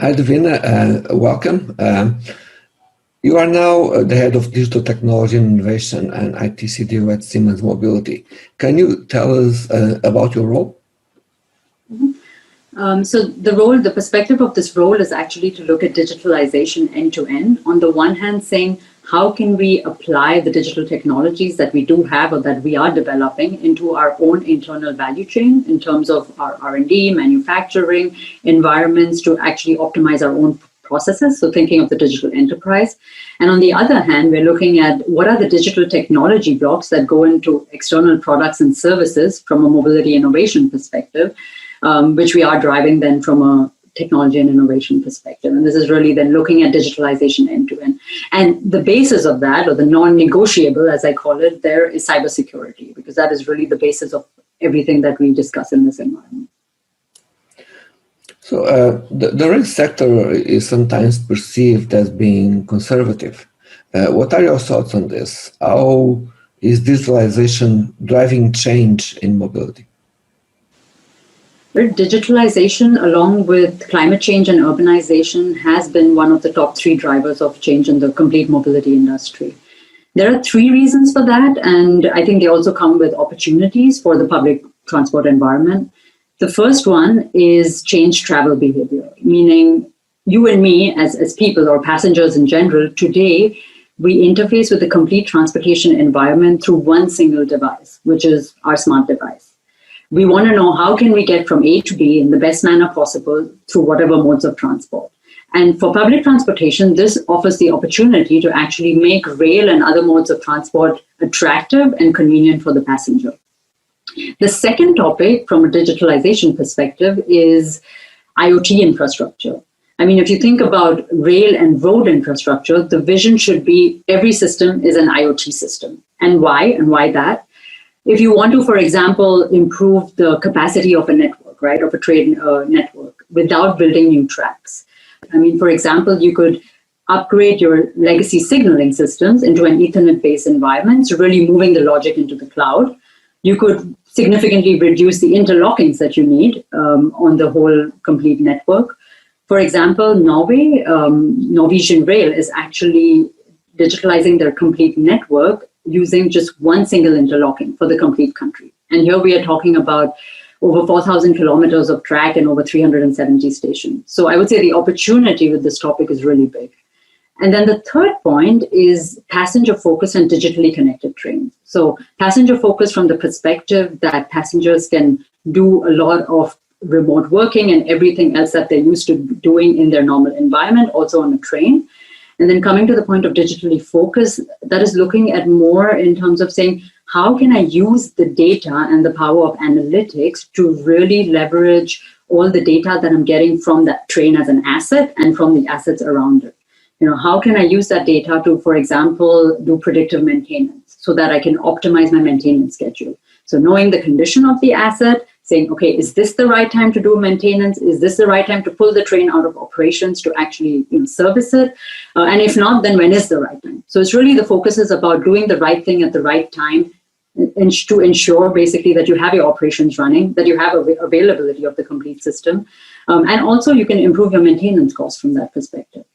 Hi, Davina. Welcome. You are now the head of digital technology and innovation and IT CDO at Siemens Mobility. Can you tell us about your role? So the perspective of this role is actually to look at digitalization end to end. On the one hand, saying how can we apply the digital technologies that we do have or that we are developing into our own internal value chain in terms of our R&D, manufacturing environments to actually optimize our own processes. So thinking of the digital enterprise. And on the other hand, we're looking at what are the digital technology blocks that go into external products and services from a mobility innovation perspective, which we are driving then from a technology and innovation perspective. And this is really then looking at digitalization end to end. And the basis of that, or the non-negotiable, as I call it, there is cybersecurity, because that is really the basis of everything that we discuss in this environment. So the rail sector is sometimes perceived as being conservative. What are your thoughts on this? How is digitalization driving change in mobility? Digitalization, along with climate change and urbanization, has been one of the top 3 drivers of change in the complete mobility industry. There are 3 reasons for that, and I think they also come with opportunities for the public transport environment. The first one is change travel behavior, meaning you and me as people or passengers in general, today, we interface with the complete transportation environment through one single device, which is our smart device. We want to know how can we get from A to B in the best manner possible through whatever modes of transport. And for public transportation, this offers the opportunity to actually make rail and other modes of transport attractive and convenient for the passenger. The second topic from a digitalization perspective is IoT infrastructure. I mean, if you think about rail and road infrastructure, the vision should be every system is an IoT system. And why? And why that? If you want to, for example, improve the capacity of a network, right, of a train network without building new tracks. I mean, for example, you could upgrade your legacy signaling systems into an Ethernet-based environment, so really moving the logic into the cloud. You could significantly reduce the interlockings that you need on the whole complete network. For example, Norway, Norwegian Rail is actually digitalizing their complete network using just one single interlocking for the complete country. And here we are talking about over 4,000 kilometers of track and over 370 stations. So I would say the opportunity with this topic is really big. And then the third point is passenger focused and digitally connected trains. So passenger focused from the perspective that passengers can do a lot of remote working and everything else that they're used to doing in their normal environment, also on a train. And then coming to the point of digitally focused, that is looking at more in terms of saying, how can I use the data and the power of analytics to really leverage all the data that I'm getting from that train as an asset and from the assets around it? You know, how can I use that data to, for example, do predictive maintenance so that I can optimize my maintenance schedule? So knowing the condition of the asset, saying, okay, is this the right time to do maintenance? Is this the right time to pull the train out of operations to actually service it? And if not, then when is the right time? So it's really the focus is about doing the right thing at the right time and to ensure basically that you have your operations running, that you have availability of the complete system. And also you can improve your maintenance costs from that perspective.